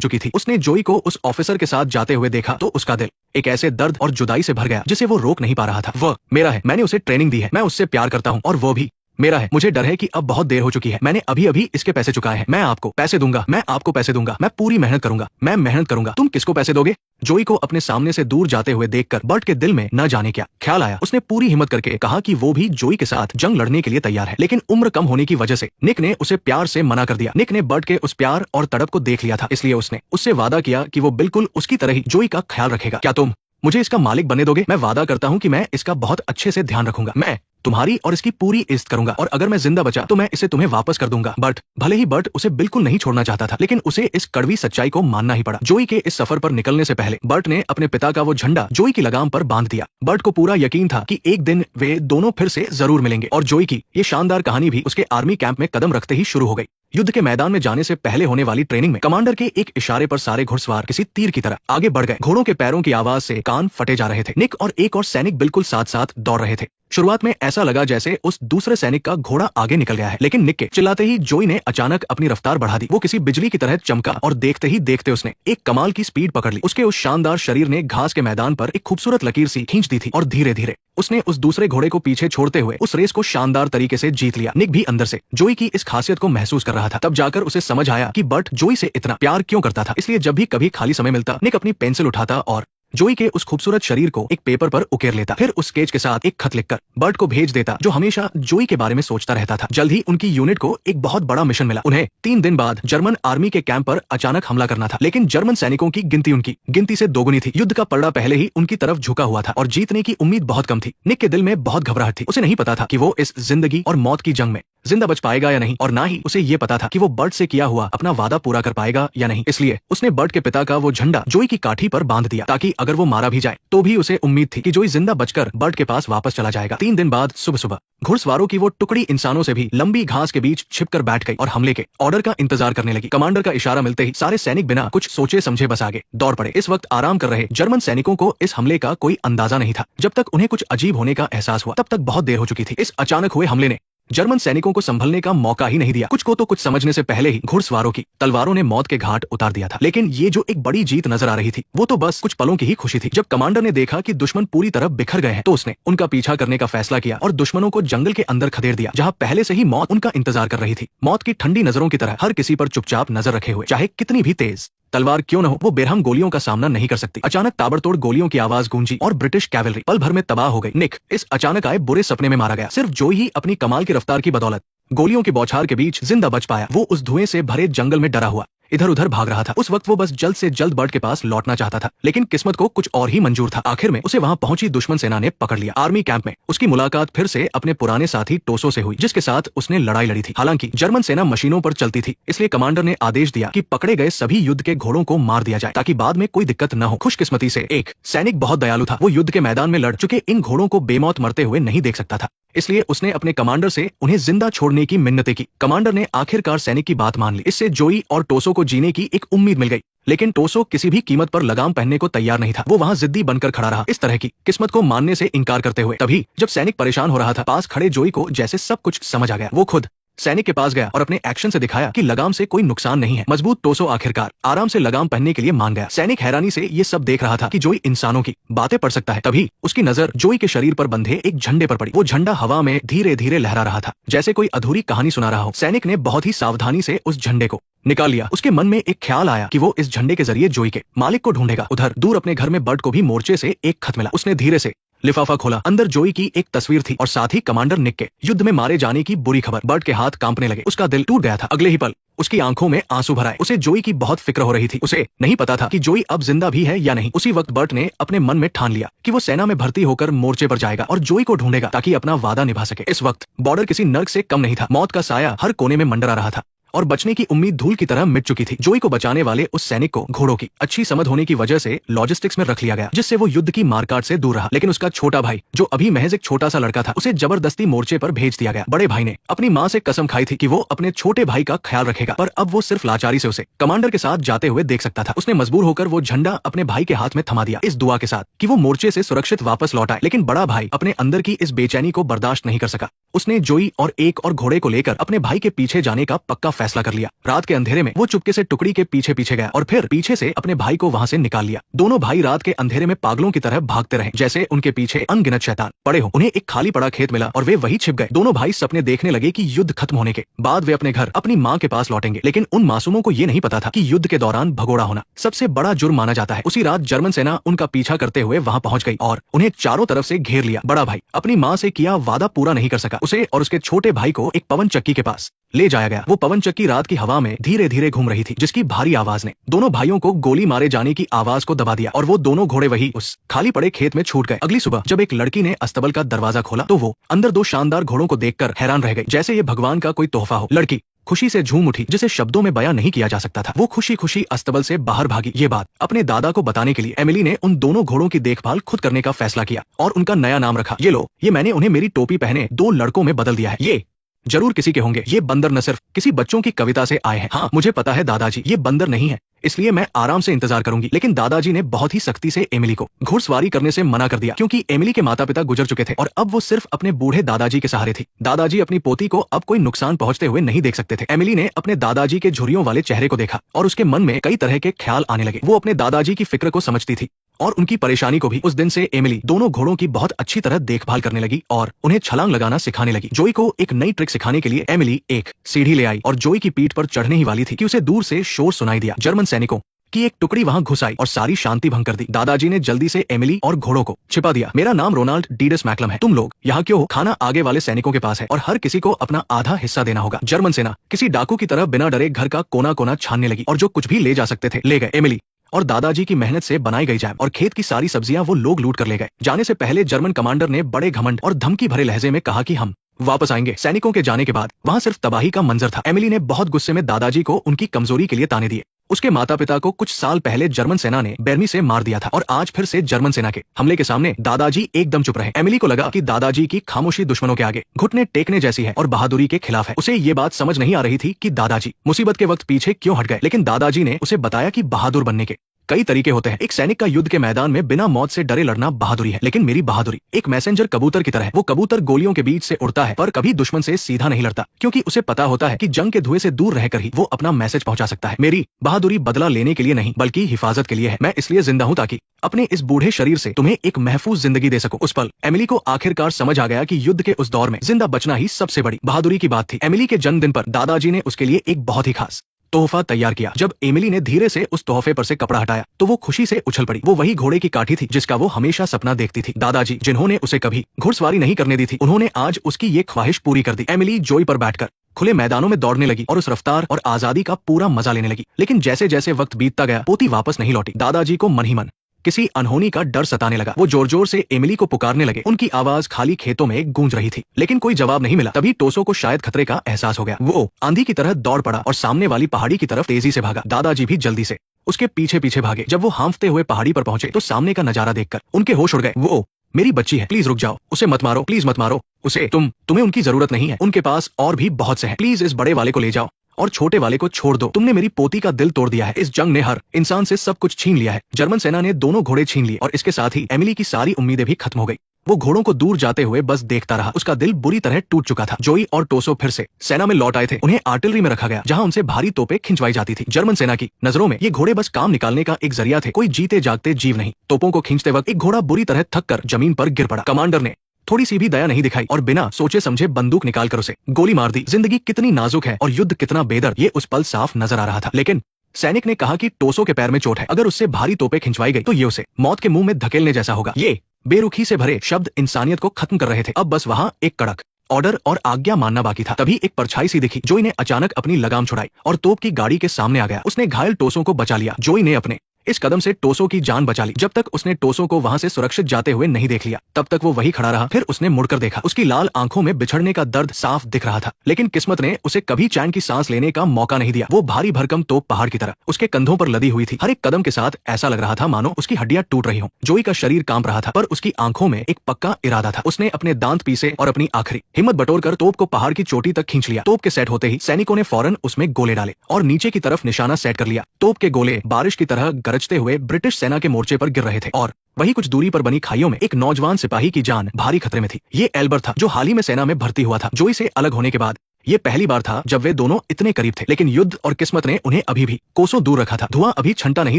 चुकी थी। उसने जोई को उस ऑफिसर के साथ जाते हुए देखा तो उसका दिल एक ऐसे दर्द और जुदाई से भर गया जिसे वो रोक नहीं पा रहा था। वह मेरा है, मैंने उसे ट्रेनिंग दी है, मैं उससे प्यार करता हूँ और वो भी मेरा है। मुझे डर है कि अब बहुत देर हो चुकी है, मैंने अभी अभी इसके पैसे चुकाए हैं। मैं आपको पैसे दूंगा, मैं आपको पैसे दूंगा, मैं पूरी मेहनत करूंगा, मैं मेहनत करूंगा, तुम किसको पैसे दोगे? जोई को अपने सामने से दूर जाते हुए देखकर बर्ट के दिल में न जाने क्या ख्याल आया। उसने पूरी हिम्मत करके कहा कि वो भी जोई के साथ जंग लड़ने के लिए तैयार है, लेकिन उम्र कम होने की वजह से निक ने उसे प्यार से मना कर दिया। निक ने बर्ट के उस प्यार और तड़प को देख लिया था, इसलिए उसने उससे वादा किया कि वो बिल्कुल उसकी तरह ही जोई का ख्याल रखेगा। क्या तुम मुझे इसका मालिक बनने दोगे? मैं वादा करता हूँ कि मैं इसका बहुत अच्छे से ध्यान रखूंगा, मैं तुम्हारी और इसकी पूरी इज्जत करूंगा और अगर मैं जिंदा बचा तो मैं इसे तुम्हें वापस कर दूंगा। बट भले ही बर्ट उसे बिल्कुल नहीं छोड़ना चाहता था, लेकिन उसे इस कड़वी सच्चाई को मानना ही पड़ा। जोई के इस सफर पर निकलने से पहले बर्ट ने अपने पिता का वो झंडा जोई की लगाम पर बांध दिया। बर्ट को पूरा यकीन था कि एक दिन वे दोनों फिर से जरूर मिलेंगे और जोई की ये शानदार कहानी भी उसके आर्मी कैंप में कदम रखते ही शुरू हो गई। युद्ध के मैदान में जाने से पहले होने वाली ट्रेनिंग में कमांडर के एक इशारे पर सारे घुड़सवार किसी तीर की तरह आगे बढ़ गए। घोड़ों के पैरों की आवाज से कान फटे जा रहे थे। निक और एक और सैनिक बिल्कुल साथ साथ दौड़ रहे थे। शुरुआत में ऐसा लगा जैसे उस दूसरे सैनिक का घोड़ा आगे निकल गया है, लेकिन निक के चिल्लाते ही जोई ने अचानक अपनी रफ्तार बढ़ा दी। वो किसी बिजली की तरह चमका और देखते ही देखते उसने एक कमाल की स्पीड पकड़ ली। उसके उस शानदार शरीर ने घास के मैदान पर एक खूबसूरत लकीर सी खींच दी थी और धीरे धीरे उसने उस दूसरे घोड़े को पीछे छोड़ते हुए उस रेस को शानदार तरीके से जीत लिया। निक भी अंदर से जोई की इस खासियत को महसूस कर रहा था। तब जाकर उसे समझ आया कि बर्ट जोई से इतना प्यार क्यों करता था। इसलिए जब भी कभी खाली समय मिलता निक अपनी पेंसिल उठाता और जोई के उस खूबसूरत शरीर को एक पेपर पर उकेर लेता, फिर उस स्केच के साथ एक खत लिखकर बर्ट को भेज देता, जो हमेशा जोई के बारे में सोचता रहता था। जल्द ही उनकी यूनिट को एक बहुत बड़ा मिशन मिला। उन्हें 3 दिन बाद जर्मन आर्मी के कैंप पर अचानक हमला करना था, लेकिन जर्मन सैनिकों की गिनती उनकी गिनती से दोगुनी थी। युद्ध का पलड़ा पहले ही उनकी तरफ झुका हुआ था और जीतने की उम्मीद बहुत कम थी। निक के दिल में बहुत घबराहट थी। उसे नहीं पता था कि वो इस जिंदगी और मौत की जंग में जिंदा बच पाएगा या नहीं, और ना ही उसे ये पता था कि वो बर्ट से किया हुआ अपना वादा पूरा कर पाएगा या नहीं। इसलिए उसने बर्ट के पिता का वो झंडा जोई की काठी पर बांध दिया, ताकि अगर वो मारा भी जाए तो भी उसे उम्मीद थी कि जोई जिंदा बचकर बर्ट के पास वापस चला जाएगा। 3 दिन बाद सुबह सुबह घुड़सवारों की वो टुकड़ी इंसानों से भी लंबी घास के बीच छिपकर बैठ गई और हमले के ऑर्डर का इंतजार करने लगी। कमांडर का इशारा मिलते ही सारे सैनिक बिना कुछ सोचे समझे बस आगे दौड़ पड़े। इस वक्त आराम कर रहे जर्मन सैनिकों को इस हमले का कोई अंदाजा नहीं था। जब तक उन्हें कुछ अजीब होने का एहसास हुआ तब तक बहुत देर हो चुकी थी। इस अचानक हुए हमले ने जर्मन सैनिकों को संभलने का मौका ही नहीं दिया। कुछ को तो कुछ समझने से पहले ही घुड़सवारों की तलवारों ने मौत के घाट उतार दिया था। लेकिन ये जो एक बड़ी जीत नजर आ रही थी वो तो बस कुछ पलों की ही खुशी थी। जब कमांडर ने देखा कि दुश्मन पूरी तरह बिखर गए हैं तो उसने उनका पीछा करने का फैसला किया और दुश्मनों को जंगल के अंदर खदेड़ दिया, जहां पहले से ही मौत उनका इंतजार कर रही थी। मौत की ठंडी नजरों की तरह हर किसी पर चुपचाप नजर रखे हुए, चाहे कितनी भी तेज तलवार क्यों न हो, वो बेरहम गोलियों का सामना नहीं कर सकती। अचानक ताबड़तोड़ गोलियों की आवाज गूंजी और ब्रिटिश कैवलरी पल भर में तबाह हो गई। निक इस अचानक आए बुरे सपने में मारा गया। सिर्फ जोई ही अपनी कमाल की रफ्तार की बदौलत गोलियों की बौछार के बीच जिंदा बच पाया। वो उस धुएं से भरे जंगल में डरा हुआ इधर उधर भाग रहा था। उस वक्त वो बस जल्द से जल्द बर्ट के पास लौटना चाहता था, लेकिन किस्मत को कुछ और ही मंजूर था। आखिर में उसे वहां पहुंची दुश्मन सेना ने पकड़ लिया। आर्मी कैंप में उसकी मुलाकात फिर से अपने पुराने साथी टोसो से हुई, जिसके साथ उसने लड़ाई लड़ी थी। हालांकि जर्मन सेना मशीनों पर चलती थी, इसलिए कमांडर ने आदेश दिया कि पकड़े गए सभी युद्ध के घोड़ों को मार दिया जाए, ताकि बाद में कोई दिक्कत न हो। खुशकिस्मती से एक सैनिक बहुत दयालु था। वो युद्ध के मैदान में लड़ चुके इन घोड़ों को बेमौत मरते हुए नहीं देख सकता था, इसलिए उसने अपने कमांडर से उन्हें जिंदा छोड़ने की मिन्नतें की। कमांडर ने आखिरकार सैनिक की बात मान ली। इससे जोई और टोसो को जीने की एक उम्मीद मिल गई, लेकिन टोसो किसी भी कीमत पर लगाम पहनने को तैयार नहीं था। वो वहां जिद्दी बनकर खड़ा रहा, इस तरह की किस्मत को मानने से इनकार करते हुए। तभी जब सैनिक परेशान हो रहा था, पास खड़े जोई को जैसे सब कुछ समझ आ गया। वो खुद सैनिक के पास गया और अपने एक्शन से दिखाया कि लगाम से कोई नुकसान नहीं है। मजबूत टोसो आखिरकार आराम से लगाम पहनने के लिए मान गया। सैनिक हैरानी से ये सब देख रहा था कि जोई इंसानों की बातें पढ़ सकता है। तभी उसकी नजर जोई के शरीर पर बंधे एक झंडे पर पड़ी। वो झंडा हवा में धीरे धीरे लहरा रहा था, जैसे कोई अधूरी कहानी सुना रहा हो। सैनिक ने बहुत ही सावधानी से उस झंडे को निकाल लिया। उसके मन में एक ख्याल आया कि वो इस झंडे के जरिए जोई के मालिक को ढूंढेगा। उधर दूर अपने घर में बर्ट को भी मोर्चे से एक खत मिला। उसने धीरे से लिफाफा खोला। अंदर जोई की एक तस्वीर थी और साथ ही कमांडर निक के युद्ध में मारे जाने की बुरी खबर। बर्ट के हाथ कांपने लगे, उसका दिल टूट गया था। अगले ही पल उसकी आंखों में आंसू भर आए। उसे जोई की बहुत फिक्र हो रही थी। उसे नहीं पता था कि जोई अब जिंदा भी है या नहीं। उसी वक्त बर्ट ने अपने मन में ठान लिया कि वो सेना में भर्ती होकर मोर्चे पर जाएगा और जोई को ढूंढेगा, ताकि अपना वादा निभा सके। इस वक्त बॉर्डर किसी नर्क से कम नहीं था। मौत का साया हर कोने में मंडरा रहा था और बचने की उम्मीद धूल की तरह मिट चुकी थी। जोई को बचाने वाले उस सैनिक को घोड़ों की अच्छी समझ होने की वजह से लॉजिस्टिक्स में रख लिया गया, जिससे वो युद्ध की मारकाट से दूर रहा। लेकिन उसका छोटा भाई, जो अभी महज एक छोटा सा लड़का था, उसे जबरदस्ती मोर्चे पर भेज दिया गया। बड़े भाई ने अपनी माँ से कसम खाई थी कि वो अपने छोटे भाई का ख्याल रखेगा, पर अब वो सिर्फ लाचारी से उसे कमांडर के साथ जाते हुए देख सकता था। उसने मजबूर होकर वो झंडा अपने भाई के हाथ में थमा दिया, इस दुआ के साथ कि वो मोर्चे से सुरक्षित वापस लौट आए। लेकिन बड़ा भाई अपने अंदर की इस बेचैनी को बर्दाश्त नहीं कर सका। उसने जोई और एक और घोड़े को लेकर अपने भाई के पीछे जाने का पक्का फैसला कर लिया। रात के अंधेरे में वो चुपके से टुकड़ी के पीछे पीछे गया और फिर पीछे से अपने भाई को वहां से निकाल लिया। दोनों भाई रात के अंधेरे में पागलों की तरह भागते रहे, जैसे उनके पीछे अनगिनत शैतान पड़े हो। उन्हें एक खाली पड़ा खेत मिला और वे वहीं छिप गए। दोनों भाई सपने देखने लगे कि युद्ध खत्म होने के बाद वे अपने घर अपनी माँ के पास लौटेंगे। लेकिन उन मासूमों को ये नहीं पता था कि युद्ध के दौरान भगोड़ा होना सबसे बड़ा जुर्म माना जाता है। उसी रात जर्मन सेना उनका पीछा करते हुए वहां पहुंच गई और उन्हें चारों तरफ से घेर लिया। बड़ा भाई अपनी माँ से किया वादा पूरा नहीं कर सका। उसे और उसके छोटे भाई को एक पवन चक्की के पास ले जाया गया। वो पवन चक्की रात की हवा में धीरे धीरे घूम रही थी, जिसकी भारी आवाज ने दोनों भाइयों को गोली मारे जाने की आवाज को दबा दिया और वो दोनों घोड़े वही उस खाली पड़े खेत में छूट गए। अगली सुबह जब एक लड़की ने अस्तबल का दरवाजा खोला तो वो अंदर दो शानदार घोड़ों को देखकर हैरान रह गई, जैसे ये भगवान का कोई तोहफा हो। लड़की खुशी से झूम उठी, जिसे शब्दों में बयां नहीं किया जा सकता था। वो खुशी खुशी अस्तबल से बाहर भागी। ये बात अपने दादा को बताने के लिए एमिली ने उन दोनों घोड़ों की देखभाल खुद करने का फैसला किया और उनका नया नाम रखा। ये लो, ये मैंने उन्हें मेरी टोपी पहने दो लड़कों में बदल दिया है। ये जरूर किसी के होंगे। ये बंदर न सिर्फ किसी बच्चों की कविता से आए हैं। हाँ, मुझे पता है दादाजी, ये बंदर नहीं है, इसलिए मैं आराम से इंतजार करूंगी। लेकिन दादाजी ने बहुत ही सख्ती से एमिली को घुड़सवारी करने से मना कर दिया, क्योंकि एमिली के माता पिता गुजर चुके थे और अब वो सिर्फ अपने बूढ़े दादाजी के सहारे थी। दादाजी अपनी पोती को अब कोई नुकसान पहुंचते हुए नहीं देख सकते थे। एमिली ने अपने दादाजी के झुर्रियों वाले चेहरे को देखा और उसके मन में कई तरह के ख्याल आने लगे। वो अपने दादाजी की फिक्र को समझती थी और उनकी परेशानी को भी। उस दिन से एमिली दोनों घोड़ों की बहुत अच्छी तरह देखभाल करने लगी और उन्हें छलांग लगाना सिखाने लगी। जोई को एक नई ट्रिक सिखाने के लिए एमिली एक सीढ़ी ले आई और जोई की पीठ पर चढ़ने ही वाली थी कि उसे दूर से शोर सुनाई दिया। जर्मन सैनिकों की एक टुकड़ी वहां घुस आई और सारी शांति भंग कर दी। दादाजी ने जल्दी से एमिली और घोड़ों को छिपा दिया। मेरा नाम रोनाल्ड डीडस मैकलम है। तुम लोग यहाँ क्यों हो? खाना आगे वाले सैनिकों के पास है और हर किसी को अपना आधा हिस्सा देना होगा। जर्मन सेना किसी डाकू की तरह बिना डरे घर का कोना कोना छानने लगी और जो कुछ भी ले जा सकते थे ले गए। एमिली और दादाजी की मेहनत से बनाई गई जैम और खेत की सारी सब्जियां वो लोग लूट कर ले गए। जाने से पहले जर्मन कमांडर ने बड़े घमंड और धमकी भरे लहजे में कहा कि हम वापस आएंगे। सैनिकों के जाने के बाद वहां सिर्फ तबाही का मंजर था। एमिली ने बहुत गुस्से में दादाजी को उनकी कमजोरी के लिए ताने दिए। उसके माता पिता को कुछ साल पहले जर्मन सेना ने बेरमी से मार दिया था और आज फिर से जर्मन सेना के हमले के सामने दादाजी एकदम चुप रहे। एमिली को लगा कि दादाजी की खामोशी दुश्मनों के आगे घुटने टेकने जैसी है और बहादुरी के खिलाफ है। उसे ये बात समझ नहीं आ रही थी कि दादाजी मुसीबत के वक्त पीछे क्यों हट गए। लेकिन दादाजी ने उसे बताया कि बहादुर बनने के कई तरीके होते हैं। एक सैनिक का युद्ध के मैदान में बिना मौत से डरे लड़ना बहादुरी है, लेकिन मेरी बहादुरी एक मैसेंजर कबूतर की तरह है। वो कबूतर गोलियों के बीच से उड़ता है पर कभी दुश्मन से सीधा नहीं लड़ता, क्योंकि उसे पता होता है कि जंग के धुएं से दूर रहकर ही वो अपना मैसेज पहुंचा सकता है। मेरी बहादुरी बदला लेने के लिए नहीं बल्कि हिफाजत के लिए है। मैं इसलिए जिंदा हूं ताकि अपने इस बूढ़े शरीर से तुम्हें एक महफूज जिंदगी दे सकूं। उस पल एमिली को आखिरकार समझ आ गया कि युद्ध के उस दौर में जिंदा बचना ही सबसे बड़ी बहादुरी की बात थी। एमिली के जन्मदिन पर दादाजी ने उसके लिए एक बहुत ही खास तोहफा तैयार किया। जब एमिली ने धीरे से उस तोहफे पर से कपड़ा हटाया तो वो खुशी से उछल पड़ी। वो वही घोड़े की काठी थी जिसका वो हमेशा सपना देखती थी। दादाजी जिन्होंने उसे कभी घुड़सवारी नहीं करने दी थी, उन्होंने आज उसकी ये ख्वाहिश पूरी कर दी। एमिली जोई पर बैठकर खुले मैदानों में दौड़ने लगी और उस रफ्तार और आजादी का पूरा मजा लेने लगी। लेकिन जैसे जैसे वक्त बीतता गया पोती वापस नहीं लौटी। दादाजी को मन ही मन किसी अनहोनी का डर सताने लगा। वो जोर जोर से एमिली को पुकारने लगे। उनकी आवाज खाली खेतों में गूंज रही थी, लेकिन कोई जवाब नहीं मिला। तभी टोसो को शायद खतरे का एहसास हो गया। वो आंधी की तरह दौड़ पड़ा और सामने वाली पहाड़ी की तरफ तेजी से भागा। दादाजी भी जल्दी से उसके पीछे पीछे भागे। जब वो हांफते हुए पहाड़ी पर पहुंचे तो सामने का नजारा देखकर उनके होश उड़ गए। वो मेरी बच्ची है, प्लीज रुक जाओ, उसे मत मारो, प्लीज मत मारो उसे। तुम्हें उनकी जरूरत नहीं है, उनके पास और भी बहुत से हैं। प्लीज इस बड़े वाले को ले जाओ और छोटे वाले को छोड़ दो। तुमने मेरी पोती का दिल तोड़ दिया है। इस जंग ने हर इंसान से सब कुछ छीन लिया है। जर्मन सेना ने दोनों घोड़े छीन लिए और इसके साथ ही एमिली की सारी उम्मीदें भी खत्म हो गई। वो घोड़ों को दूर जाते हुए बस देखता रहा। उसका दिल बुरी तरह टूट चुका था। जोई और टोसो फिर से सेना में लौट आए थे। उन्हें आर्टिलरी में रखा गया, जहां उनसे भारी तोपें खिंचवाई जाती थी। जर्मन सेना की नजरों में ये घोड़े बस काम निकालने का एक जरिया थे, कोई जीते जागते जीव नहीं। तोपों को खींचते वक्त एक घोड़ा बुरी तरह थक कर जमीन पर गिर पड़ा। कमांडर ने थोड़ी सी भी दया नहीं दिखाई और बिना सोचे समझे बंदूक निकालकर उसे गोली मार दी। जिंदगी कितनी नाजुक है और युद्ध कितना बेदर्द, ये उस पल साफ नजर आ रहा था। लेकिन सैनिक ने कहा कि टोसो के पैर में चोट है, अगर उससे भारी तोपें खिंचवाई गई तो ये उसे मौत के मुंह में धकेलने जैसा होगा। ये बेरुखी से भरे शब्द इंसानियत को खत्म कर रहे थे। अब बस वहां एक कड़क ऑर्डर और आज्ञा मानना बाकी था। तभी एक परछाई सी दिखी। जोई ने अचानक अपनी लगाम छुड़ाई और तोप की गाड़ी के सामने आ गया। उसने घायल टोसो को बचा लिया। जोई ने अपने इस कदम से टोसो की जान बचा ली। जब तक उसने टोसो को वहां से सुरक्षित जाते हुए नहीं देख लिया तब तक वो वही खड़ा रहा। फिर उसने मुड़कर देखा, उसकी लाल आंखों में बिछड़ने का दर्द साफ दिख रहा था, लेकिन किस्मत ने उसे कभी चैन की सांस लेने का मौका नहीं दिया। वो भारी भरकम तोप पहाड़ की तरह उसके कंधों पर लदी हुई थी। हर एक कदम के साथ ऐसा लग रहा था मानो उसकी हड्डियां टूट रही हों। जोई का शरीर कांप रहा था, पर उसकी आंखों में एक पक्का इरादा था। उसने अपने दांत पीसे और अपनी आखिरी हिम्मत बटोरकर तोप को पहाड़ की चोटी तक खींच लिया। तोप के सेट होते ही सैनिकों ने फौरन उसमें गोले डाले और नीचे की तरफ निशाना सेट कर लिया। तोप के गोले बारिश की तरह गरजते हुए ब्रिटिश सेना के मोर्चे पर गिर रहे थे और वहीं कुछ दूरी पर बनी खाइयों में एक नौजवान सिपाही की जान भारी खतरे में थी। ये एल्बर्ट था, जो हाल ही में सेना में भर्ती हुआ था। जोई से अलग होने के बाद ये पहली बार था जब वे दोनों इतने करीब थे, लेकिन युद्ध और किस्मत ने उन्हें अभी भी कोसों दूर रखा था। धुआं अभी छंटा नहीं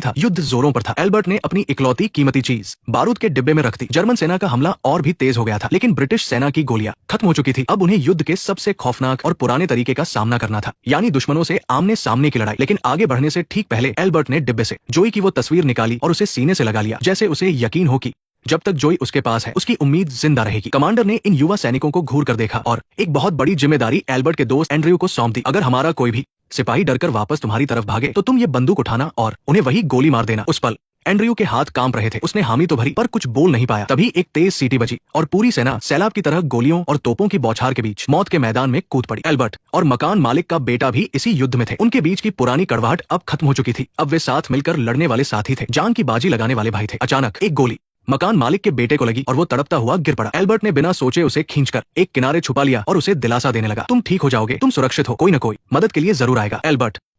था, युद्ध जोरों पर था। एल्बर्ट ने अपनी इकलौती कीमती चीज बारूद के डिब्बे में रख दी। जर्मन सेना का हमला और भी तेज हो गया था, लेकिन ब्रिटिश सेना की गोलियां खत्म हो चुकी थी। अब उन्हें युद्ध के सबसे खौफनाक और पुराने तरीके का सामना करना था, यानी दुश्मनों से आमने सामने की लड़ाई। लेकिन आगे बढ़ने से ठीक पहले एल्बर्ट ने डिब्बे से जोई की वो तस्वीर निकाली और उसे सीने से लगा लिया, जैसे उसे यकीन हो कि जब तक जोई उसके पास है उसकी उम्मीद जिंदा रहेगी। कमांडर ने इन युवा सैनिकों को घूर कर देखा और एक बहुत बड़ी जिम्मेदारी एल्बर्ट के दोस्त एंड्रयू को सौंप दी। अगर हमारा कोई भी सिपाही डरकर वापस तुम्हारी तरफ भागे तो तुम ये बंदूक उठाना और उन्हें वही गोली मार देना। उस पल एंड्रयू के हाथ कांप रहे थे। उसने हामी तो भरी पर कुछ बोल नहीं पाया। तभी एक तेज सीटी बजी और पूरी सेना सैलाब की तरह गोलियों और तोपों की बौछार के बीच मौत के मैदान में कूद पड़ी। एल्बर्ट और मकान मालिक का बेटा भी इसी युद्ध में थे। उनके बीच की पुरानी कड़वाहट अब खत्म हो चुकी थी। अब वे साथ मिलकर लड़ने वाले साथी थे, जान की बाजी लगाने वाले भाई थे। अचानक एक गोली मकान मालिक के बेटे को लगी और वो तड़पता हुआ गिर पड़ा। एल्बर्ट ने बिना सोचे उसे खींचकर एक किनारे छुपा लिया और उसे दिलासा देने लगा, तुम ठीक हो जाओगे, तुम सुरक्षित हो, कोई न कोई मदद के लिए जरूर आएगा।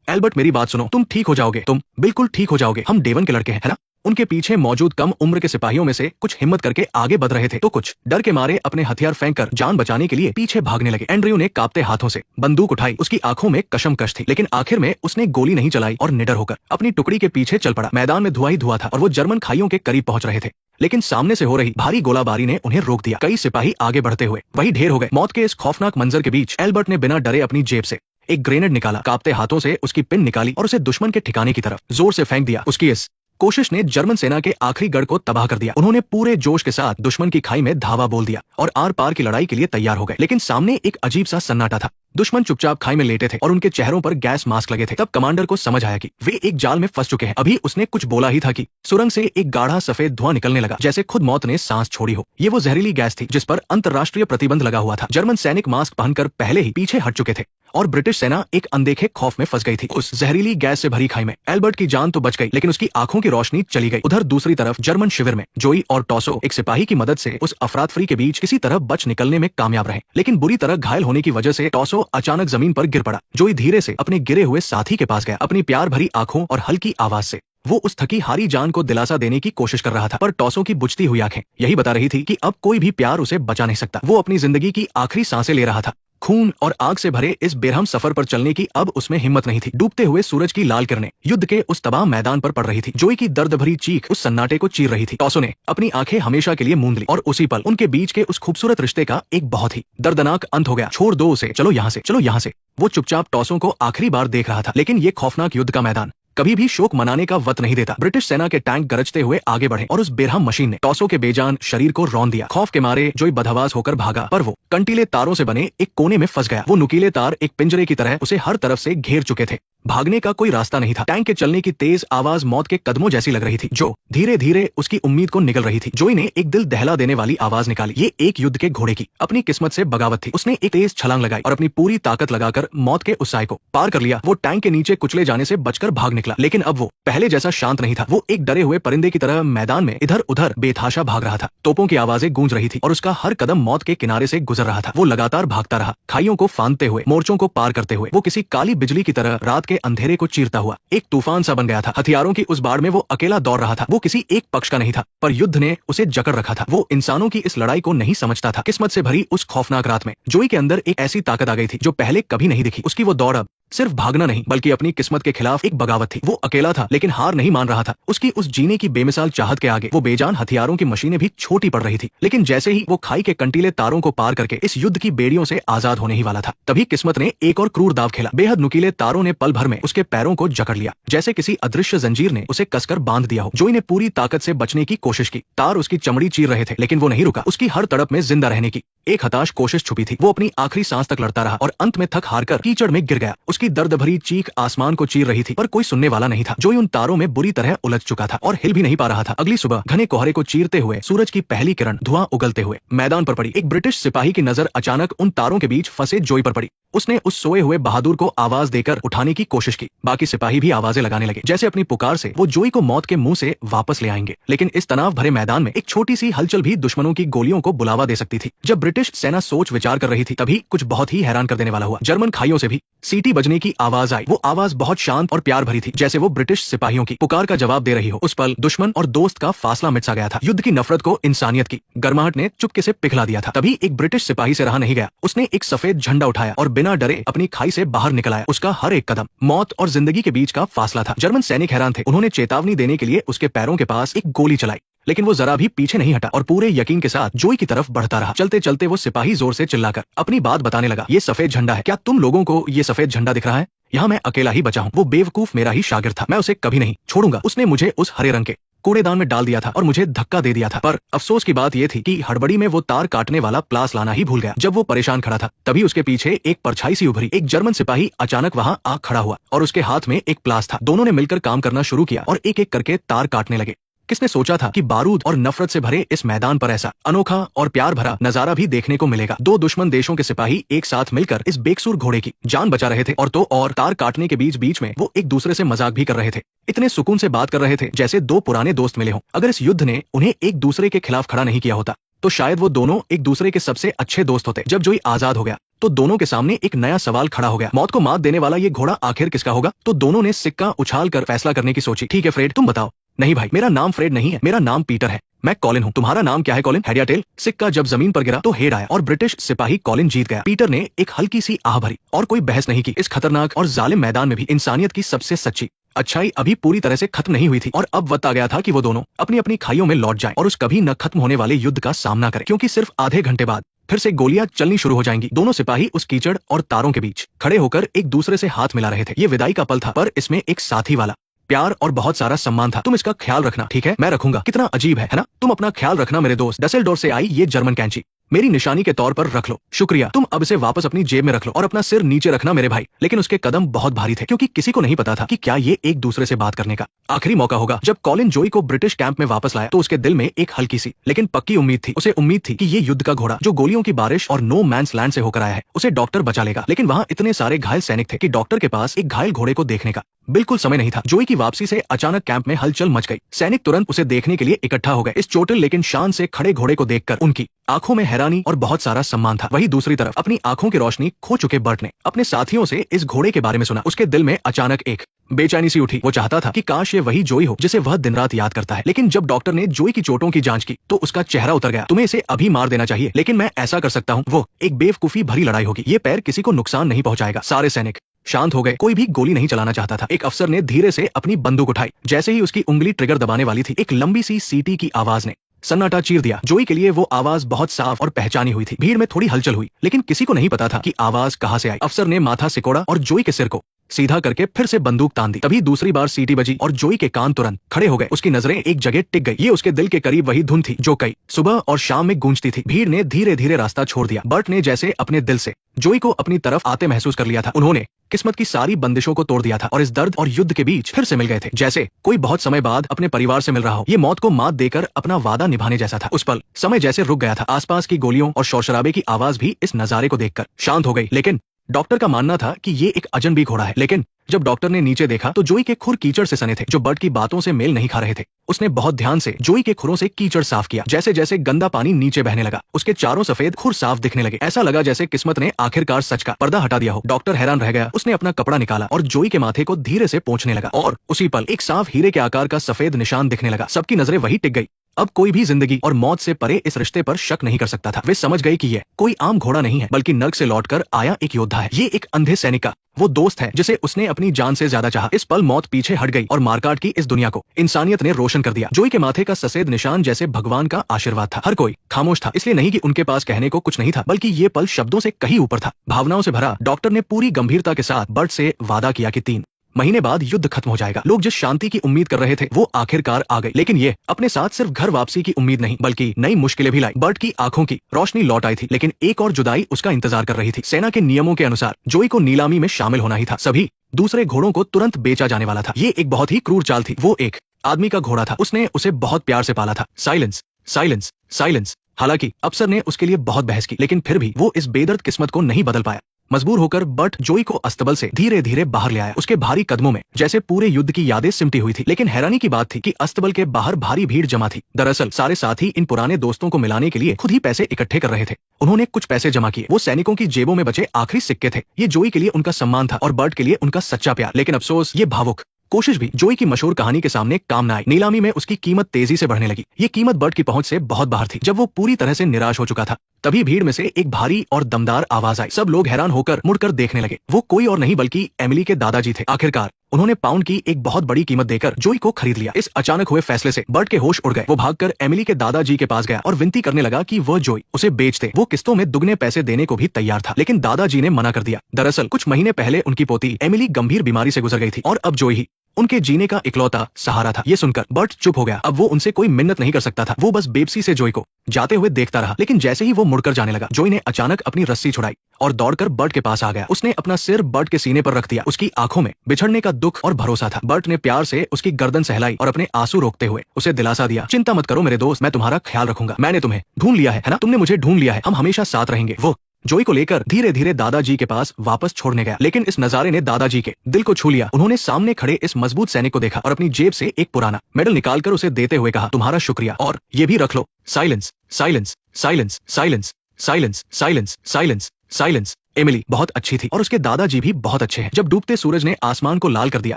एल्बर्ट मेरी बात सुनो, तुम ठीक हो जाओगे, तुम बिल्कुल ठीक हो जाओगे। हम डेवन के लड़के हैं, है ना? उनके पीछे मौजूद कम उम्र के सिपाहियों में से कुछ हिम्मत करके आगे बढ़ रहे थे तो कुछ डर के मारे अपने हथियार फेंककर जान बचाने के लिए पीछे भागने लगे। एंड्रयू ने कांपते हाथों से बंदूक उठाई। उसकी आंखों में कशमकश थी, लेकिन आखिर में उसने गोली नहीं चलाई और निडर होकर अपनी टुकड़ी के पीछे चल पड़ा। मैदान में धुआं ही धुआं था और वो जर्मन खाइयों के करीब पहुंच रहे थे, लेकिन सामने से हो रही भारी गोलाबारी ने उन्हें रोक दिया। कई सिपाही आगे बढ़ते हुए वही ढेर हो गए। मौत के इस खौफनाक मंजर के बीच एल्बर्ट ने बिना डरे अपनी जेब से एक ग्रेनेड निकाला, कांपते हाथों से उसकी पिन निकाली और उसे दुश्मन के ठिकाने की तरफ जोर से फेंक दिया। उसकी इस कोशिश ने जर्मन सेना के आखिरी गढ़ को तबाह कर दिया। उन्होंने पूरे जोश के साथ दुश्मन की खाई में धावा बोल दिया और आर पार की लड़ाई के लिए तैयार हो गए। लेकिन सामने एक अजीब सा सन्नाटा था। दुश्मन चुपचाप खाई में लेटे थे और उनके चेहरों पर गैस मास्क लगे थे। तब कमांडर को समझ आया कि वे एक जाल में फंस चुके हैं। अभी उसने कुछ बोला ही था कि सुरंग से एक गाढ़ा सफेद धुआं निकलने लगा, जैसे खुद मौत ने सांस छोड़ी हो। ये वो जहरीली गैस थी जिस पर अंतर्राष्ट्रीय प्रतिबंध लगा हुआ था। जर्मन सैनिक मास्क पहनकर पहले ही पीछे हट चुके थे और ब्रिटिश सेना एक अनदेखे खौफ में फंस गई थी। उस जहरीली गैस से भरी खाई में एल्बर्ट की जान तो बच गई, लेकिन उसकी आंखों की रोशनी चली गई। उधर दूसरी तरफ जर्मन शिविर में जोई और टॉसो एक सिपाही की मदद से उस अफरातफरी के बीच किसी तरह बच निकलने में कामयाब रहे, लेकिन बुरी तरह घायल होने की वजह से टॉसो अचानक जमीन पर गिर पड़ा। जोई धीरे से अपने गिरे हुए साथी के पास गया। अपनी प्यार भरी आंखों और हल्की आवाज से वो उस थकी हारी जान को दिलासा देने की कोशिश कर रहा था, पर टॉसो की बुझती हुई आंखें यही बता रही थी कि अब कोई भी प्यार उसे बचा नहीं सकता। वो अपनी जिंदगी की आखिरी सांसें ले रहा था। खून और आग से भरे इस बेरहम सफर पर चलने की अब उसमें हिम्मत नहीं थी। डूबते हुए सूरज की लाल किरणें युद्ध के उस तबाह मैदान पर पड़ रही थी। जोई की दर्द भरी चीख उस सन्नाटे को चीर रही थी। टॉसो ने अपनी आंखें हमेशा के लिए मूंद ली और उसी पल उनके बीच के उस खूबसूरत रिश्ते का एक बहुत ही दर्दनाक अंत हो गया। छोड़ दो उसे, चलो यहाँ से, चलो यहाँ से। वो चुपचाप टॉसो को आखिरी बार देख रहा था, लेकिन ये खौफनाक युद्ध का मैदान कभी भी शोक मनाने का वक्त नहीं देता। ब्रिटिश सेना के टैंक गरजते हुए आगे बढ़े और उस बेरहम मशीन ने टॉसो के बेजान शरीर को रौंद दिया। खौफ के मारे जोई बदहवास होकर भागा, पर वो कंटीले तारों से बने एक कोने में फंस गया। वो नुकीले तार एक पिंजरे की तरह उसे हर तरफ से घेर चुके थे। भागने का कोई रास्ता नहीं था। टैंक के चलने की तेज आवाज मौत के कदमों जैसी लग रही थी, जो धीरे धीरे उसकी उम्मीद को निगल रही थी। जोई ने एक दिल दहला देने वाली आवाज निकाली। ये एक युद्ध के घोड़े की अपनी किस्मत से बगावत थी। उसने एक तेज छलांग लगाई और अपनी पूरी ताकत लगाकर मौत के उस साए को पार कर लिया। वो टैंक के नीचे कुचले जाने से बचकर भाग निकला, लेकिन अब वो पहले जैसा शांत नहीं था। वो एक डरे हुए परिंदे की तरह मैदान में इधर उधर बेतहाशा भाग रहा था। तोपों की आवाजें गूंज रही थी और उसका हर कदम मौत के किनारे से गुजर रहा था। वो लगातार भागता रहा, खाइयों को फांदते हुए, मोर्चों को पार करते हुए। वो किसी काली बिजली की तरह रात के अंधेरे को चीरता हुआ एक तूफान सा बन गया था। हथियारों की उस बाढ़ में वो अकेला दौड़ रहा था। वो किसी एक पक्ष का नहीं था, पर युद्ध ने उसे जकड़ रखा था। वो इंसानों की इस लड़ाई को नहीं समझता था। किस्मत से भरी उस खौफनाक रात में जोई के अंदर एक ऐसी ताकत आ गई थी जो पहले कभी नहीं दिखी। उसकी वो दौड़ अब सिर्फ भागना नहीं, बल्कि अपनी किस्मत के खिलाफ एक बगावत थी। वो अकेला था, लेकिन हार नहीं मान रहा था। उसकी उस जीने की बेमिसाल चाहत के आगे वो बेजान हथियारों की मशीनें भी छोटी पड़ रही थी। लेकिन जैसे ही वो खाई के कंटीले तारों को पार करके इस युद्ध की बेड़ियों से आजाद होने ही वाला था, तभी किस्मत ने एक और क्रूर दाव खेला। बेहद नुकीले तारों ने पल भर में उसके पैरों को जकड़ लिया, जैसे किसी अदृश्य जंजीर ने उसे कसकर बांध दिया हो। जोई ने पूरी ताकत से बचने की कोशिश की। तार उसकी चमड़ी चीर रहे थे, लेकिन वो नहीं रुका। उसकी हर तड़प में जिंदा रहने की एक हताश कोशिश छुपी थी। वो अपनी आखिरी सांस तक लड़ता रहा और अंत में थक हार कर कीचड़ में गिर गया। उसकी उसकी दर्द भरी चीख आसमान को चीर रही थी, पर कोई सुनने वाला नहीं था। जोई उन तारों में बुरी तरह उलझ चुका था और हिल भी नहीं पा रहा था। अगली सुबह घने कोहरे को चीरते हुए सूरज की पहली किरण धुआं उगलते हुए मैदान पर पड़ी। एक ब्रिटिश सिपाही की नजर अचानक उन तारों के बीच फंसे जोई पर पड़ी। उसने उस सोए हुए बहादुर को आवाज देकर उठाने की कोशिश की। बाकी सिपाही भी आवाजें लगाने लगे, जैसे अपनी पुकार से वो जोई को मौत के मुंह से वापस ले आएंगे। लेकिन इस तनाव भरे मैदान में एक छोटी सी हलचल भी दुश्मनों की गोलियों को बुलावा दे सकती थी। जब ब्रिटिश सेना सोच विचार कर रही थी, तभी कुछ बहुत ही हैरान कर देने वाला हुआ। जर्मन खाइयों से भी सीटी बजने की आवाज आई। वो आवाज बहुत शांत और प्यार भरी थी, जैसे वो ब्रिटिश सिपाहियों की पुकार का जवाब दे रही हो। उस पल दुश्मन और दोस्त का फासला मिट सा गया था। युद्ध की नफरत को इंसानियत की गर्माहट ने चुपके से पिघला दिया था। तभी एक ब्रिटिश सिपाही से रहा नहीं गया। उसने एक सफेद झंडा उठाया और बिना डरे अपनी खाई से बाहर निकल आया। उसका हर एक कदम मौत और जिंदगी के बीच का फासला था। जर्मन सैनिक हैरान थे। उन्होंने चेतावनी देने के लिए उसके पैरों के पास एक गोली चलाई, लेकिन वो जरा भी पीछे नहीं हटा और पूरे यकीन के साथ जोई की तरफ बढ़ता रहा। चलते चलते वो सिपाही जोर से चिल्लाकर अपनी बात बताने लगा। ये सफेद झंडा है, क्या तुम लोगों को ये सफेद झंडा दिख रहा है? यहाँ मैं अकेला ही बचा हूँ। वो बेवकूफ मेरा ही शागिर्द था, मैं उसे कभी नहीं छोड़ूंगा। उसने मुझे उस हरे रंग के कूड़ेदान में डाल दिया था और मुझे धक्का दे दिया था। पर अफसोस की बात यह थी कि हड़बड़ी में वो तार काटने वाला प्लास लाना ही भूल गया। जब वो परेशान खड़ा था, तभी उसके पीछे एक परछाई सी उभरी। एक जर्मन सिपाही अचानक वहां आ खड़ा हुआ और उसके हाथ में एक प्लास था। दोनों ने मिलकर काम करना शुरू किया और एक एक करके तार काटने लगे। किसने सोचा था कि बारूद और नफरत से भरे इस मैदान पर ऐसा अनोखा और प्यार भरा नजारा भी देखने को मिलेगा। दो दुश्मन देशों के सिपाही एक साथ मिलकर इस बेकसूर घोड़े की जान बचा रहे थे और तार काटने के बीच बीच में वो एक दूसरे से मजाक भी कर रहे थे। इतने सुकून से बात कर रहे थे जैसे दो पुराने दोस्त मिले हों। अगर इस युद्ध ने उन्हें एक दूसरे के खिलाफ खड़ा नहीं किया होता, तो शायद वो दोनों एक दूसरे के सबसे अच्छे दोस्त होते। जब जोई आजाद हो गया, तो दोनों के सामने एक नया सवाल खड़ा हो गया। मौत को मात देने वाला ये घोड़ा आखिर किसका होगा? तो दोनों ने सिक्का उछाल कर फैसला करने की सोची। ठीक है फ्रेड, तुम बताओ। नहीं भाई, मेरा नाम फ्रेड नहीं है, मेरा नाम पीटर है। मैं कॉलिन हूँ। तुम्हारा नाम क्या है कॉलिन? हेड या टेल? सिक्का जब जमीन पर गिरा तो हेड आया और ब्रिटिश सिपाही कॉलिन जीत गया। पीटर ने एक हल्की सी आह भरी और कोई बहस नहीं की। इस खतरनाक और जालिम मैदान में भी इंसानियत की सबसे सच्ची अच्छाई अभी पूरी तरह से खत्म नहीं हुई थी और अब वक्त आ गया था कि वो दोनों अपनी अपनी खाइयों में लौट जाएं और उस कभी न खत्म होने वाले युद्ध का सामना करें, क्योंकि सिर्फ आधे घंटे बाद फिर से गोलियां चलनी शुरू हो जाएंगी। दोनों सिपाही उस कीचड़ और तारों के बीच खड़े होकर एक दूसरे से हाथ मिला रहे थे। ये विदाई का पल था, पर इसमें एक साथी वाला प्यार और बहुत सारा सम्मान था। तुम इसका ख्याल रखना, ठीक है? मैं रखूंगा। कितना अजीब है ना? तुम अपना ख्याल रखना मेरे दोस्त। डसेल्डोर्फ से आई ये जर्मन कैंची मेरी निशानी के तौर पर रख लो। शुक्रिया। तुम अब इसे वापस अपनी जेब में रख लो और अपना सिर नीचे रखना मेरे भाई। लेकिन उसके कदम बहुत भारी थे, क्योंकि किसी को नहीं पता था कि क्या ये एक दूसरे से बात करने का आखिरी मौका होगा। जब कॉलिन जोई को ब्रिटिश कैंप में वापस लाया, तो उसके दिल में एक हल्की सी लेकिन पक्की उम्मीद थी। उसे उम्मीद थी कि ये युद्ध का घोड़ा जो गोलियों की बारिश और नो मैंस लैंड से होकर आया है, उसे डॉक्टर बचा लेगा। लेकिन वहाँ इतने सारे घायल सैनिक थे कि डॉक्टर के पास एक घायल घोड़े को देखने का बिल्कुल समय नहीं था। जोई की वापसी से अचानक कैंप में हलचल मच गई। सैनिक तुरंत उसे देखने के लिए इकट्ठा हो गए। इस चोटिल लेकिन शान से खड़े घोड़े को देखकर उनकी आंखों में हैरानी और बहुत सारा सम्मान था। वहीं दूसरी तरफ अपनी आंखों की रोशनी खो चुके बर्ट ने अपने साथियों से इस घोड़े के बारे में सुना। उसके दिल में अचानक एक बेचैनी सी उठी। वो चाहता था कि काश ये वही जोई हो जिसे वह दिन रात याद करता है। लेकिन जब डॉक्टर ने जोई की चोटों की जांच की, तो उसका चेहरा उतर गया। तुम्हें इसे अभी मार देना चाहिए, लेकिन मैं ऐसा कर सकता हूँ। वो एक बेवकूफी भरी लड़ाई होगी। ये पैर किसी को नुकसान नहीं पहुंचाएगा। सारे सैनिक शांत हो गए। कोई भी गोली नहीं चलाना चाहता था। एक अफसर ने धीरे से अपनी बंदूक उठाई। जैसे ही उसकी उंगली ट्रिगर दबाने वाली थी, एक लंबी सी सीटी की आवाज ने सन्नाटा चीर दिया। जोई के लिए वो आवाज बहुत साफ और पहचानी हुई थी। भीड़ में थोड़ी हलचल हुई, लेकिन किसी को नहीं पता था कि आवाज कहां से आई। अफसर ने माथा सिकोड़ा और जोई के सिर को सीधा करके फिर से बंदूक तान दी। तभी दूसरी बार सीटी बजी और जोई के कान तुरंत खड़े हो गए। उसकी नजरें एक जगह टिक गई। ये उसके दिल के करीब वही धुन थी जो कई सुबह और शाम में गूंजती थी। भीड़ ने धीरे धीरे रास्ता छोड़ दिया। बर्ट ने जैसे अपने दिल से जोई को अपनी तरफ आते महसूस कर लिया था। उन्होंने किस्मत की सारी बंदिशों को तोड़ दिया था और इस दर्द और युद्ध के बीच फिर से मिल गए थे, जैसे कोई बहुत समय बाद अपने परिवार से मिल रहा हो। ये मौत को मात देकर अपना वादा निभाने जैसा था। उस पल समय जैसे रुक गया था। आसपास की गोलियों और शोर शराबे की आवाज भी इस नजारे को देखकर शांत हो गई। लेकिन डॉक्टर का मानना था कि ये एक अजनबी घोड़ा है। लेकिन जब डॉक्टर ने नीचे देखा, तो जोई के खुर कीचड़ से सने थे, जो बर्ट की बातों से मेल नहीं खा रहे थे। उसने बहुत ध्यान से जोई के खुरों से कीचड़ साफ किया। जैसे जैसे गंदा पानी नीचे बहने लगा, उसके चारों सफेद खुर साफ दिखने लगे। ऐसा लगा जैसे किस्मत ने आखिरकार सच का पर्दा हटा दिया हो। डॉक्टर हैरान रह गया। उसने अपना कपड़ा निकाला और जोई के माथे को धीरे से पोंछने लगा और उसी पल एक साफ हीरे के आकार का सफेद निशान दिखने लगा। सबकी नजरें वही टिक गई। अब कोई भी जिंदगी और मौत से परे इस रिश्ते पर शक नहीं कर सकता था। वे समझ गए कि ये कोई आम घोड़ा नहीं है, बल्कि नर्क से लौटकर आया एक योद्धा है। ये एक अंधे सैनिक का वो दोस्त है जिसे उसने अपनी जान से ज्यादा चाहा। इस पल मौत पीछे हट गई और मारकाट की इस दुनिया को इंसानियत ने रोशन कर दिया। जोई के माथे का सफेद निशान जैसे भगवान का आशीर्वाद था। हर कोई खामोश था, इसलिए नहीं कि उनके पास कहने को कुछ नहीं था, बल्कि ये पल शब्दों से कहीं ऊपर था। भावनाओं से भरा डॉक्टर ने पूरी गंभीरता के साथ बर्ट से वादा किया कि 3 महीने बाद युद्ध खत्म हो जाएगा। लोग जिस शांति की उम्मीद कर रहे थे वो आखिरकार आ गई, लेकिन ये अपने साथ सिर्फ घर वापसी की उम्मीद नहीं बल्कि नई मुश्किलें भी लाई। बर्ट की आंखों की रोशनी लौट आई थी, लेकिन एक और जुदाई उसका इंतजार कर रही थी। सेना के नियमों के अनुसार जोई को नीलामी में शामिल होना ही था। सभी दूसरे घोड़ों को तुरंत बेचा जाने वाला था। ये एक बहुत ही क्रूर चाल थी। वो एक आदमी का घोड़ा था, उसने उसे बहुत प्यार से पाला था। Silence, silence, silence. हालांकि अफसर ने उसके लिए बहुत बहस की, लेकिन फिर भी वो इस बेदर्द किस्मत को नहीं बदल पाया। मजबूर होकर बर्ट जोई को अस्तबल से धीरे धीरे बाहर ले आया। उसके भारी कदमों में जैसे पूरे युद्ध की यादें सिमटी हुई थी। लेकिन हैरानी की बात थी कि अस्तबल के बाहर भारी भीड़ जमा थी। दरअसल सारे साथी इन पुराने दोस्तों को मिलाने के लिए खुद ही पैसे इकट्ठे कर रहे थे। उन्होंने कुछ पैसे जमा किए। वो सैनिकों की जेबों में बचे आखिरी सिक्के थे। ये जोई के लिए उनका सम्मान था और बर्ट के लिए उनका सच्चा प्यार। लेकिन अफसोस, ये भावुक कोशिश भी जोई की मशहूर कहानी के सामने काम न आई। नीलामी में उसकी कीमत तेजी से बढ़ने लगी। ये कीमत बर्ट की पहुंच से बहुत बाहर थी। जब वो पूरी तरह से निराश हो चुका था, तभी भीड़ में से एक भारी और दमदार आवाज आई। सब लोग हैरान होकर मुड़कर देखने लगे। वो कोई और नहीं बल्कि एमिली के दादाजी थे। आखिरकार उन्होंने पाउंड की एक बहुत बड़ी कीमत देकर जोई को खरीद लिया। इस अचानक हुए फैसले से बर्ट के होश उड़ गए। वो भागकर एमिली के दादाजी के पास गया और विनती करने लगा कि वह जोई उसे बेच दे। वो किस्तों में दुगने पैसे देने को भी तैयार था, लेकिन दादाजी ने मना कर दिया। दरअसल कुछ महीने पहले उनकी पोती एमिली गंभीर बीमारी से गुजर गई थी और अब जोई ही उनके जीने का इकलौता सहारा था। ये सुनकर बर्ट चुप हो गया। अब वो उनसे कोई मिन्नत नहीं कर सकता था। वो बस बेबसी से जोई को जाते हुए देखता रहा। लेकिन जैसे ही वो मुड़कर जाने लगा, जोई ने अचानक अपनी रस्सी छुड़ाई और दौड़कर बर्ट के पास आ गया। उसने अपना सिर बर्ट के सीने पर रख दिया। उसकी आंखों में बिछड़ने का दुख और भरोसा था। बर्ट ने प्यार से उसकी गर्दन सहलाई और अपने आंसू रोकते हुए उसे दिलासा दिया, चिंता मत करो मेरे दोस्त, मैं तुम्हारा ख्याल रखूंगा। मैंने तुम्हें ढूंढ लिया है ना? तुमने मुझे ढूंढ लिया है। हम हमेशा साथ रहेंगे। वो जोई को लेकर धीरे धीरे दादाजी के पास वापस छोड़ने गया, लेकिन इस नजारे ने दादाजी के दिल को छू लिया। उन्होंने सामने खड़े इस मजबूत सैनिक को देखा और अपनी जेब से एक पुराना मेडल निकालकर उसे देते हुए कहा, तुम्हारा शुक्रिया, और ये भी रख लो। Silence, silence, silence, silence, silence, silence, silence, silence. Emily बहुत अच्छी थी और उसके दादाजी भी बहुत अच्छे हैं। जब डूबते सूरज ने आसमान को लाल कर दिया,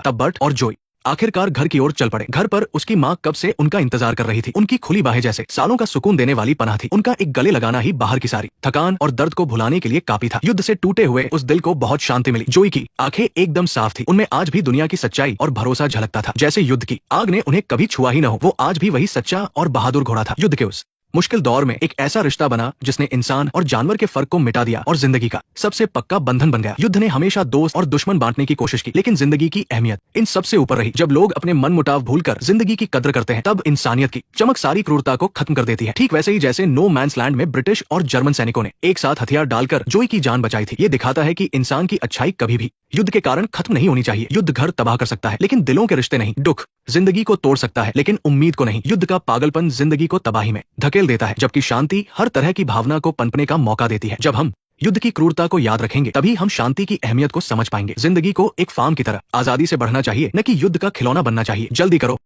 तब बर्ट और जोई आखिरकार घर की ओर चल पड़े। घर पर उसकी माँ कब से उनका इंतजार कर रही थी। उनकी खुली बाहें जैसे सालों का सुकून देने वाली पनाह थी। उनका एक गले लगाना ही बाहर की सारी थकान और दर्द को भुलाने के लिए काफी था। युद्ध से टूटे हुए उस दिल को बहुत शांति मिली। जोई की आंखें एकदम साफ थी। उनमें आज भी दुनिया की सच्चाई और भरोसा झलकता था। जैसे युद्ध की आग ने उन्हें कभी छुआ ही न हो। वो आज भी वही सच्चा और बहादुर घोड़ा था। युद्ध के उस मुश्किल दौर में एक ऐसा रिश्ता बना जिसने इंसान और जानवर के फर्क को मिटा दिया और जिंदगी का सबसे पक्का बंधन बन गया। युद्ध ने हमेशा दोस्त और दुश्मन बांटने की कोशिश की, लेकिन जिंदगी की अहमियत इन सबसे ऊपर रही। जब लोग अपने मन मुटाव भूलकर जिंदगी की कद्र करते हैं, तब इंसानियत की चमक सारी क्रूरता को खत्म कर देती है। ठीक वैसे ही जैसे नो मैंस लैंड में ब्रिटिश और जर्मन सैनिकों ने एक साथ हथियार डालकर जोई की जान बचाई थी। ये दिखाता है कि इंसान की अच्छाई कभी भी युद्ध के कारण खत्म नहीं होनी चाहिए। युद्ध घर तबाह कर सकता है, लेकिन दिलों के रिश्ते नहीं। दुख जिंदगी को तोड़ सकता है, लेकिन उम्मीद को नहीं। युद्ध का पागलपन जिंदगी को तबाही में धकेल देता है, जबकि शांति हर तरह की भावना को पनपने का मौका देती है। जब हम युद्ध की क्रूरता को याद रखेंगे, तभी हम शांति की अहमियत को समझ पाएंगे। जिंदगी को एक फार्म की तरह आजादी से बढ़ना चाहिए, न कि युद्ध का खिलौना बनना चाहिए। जल्दी करो।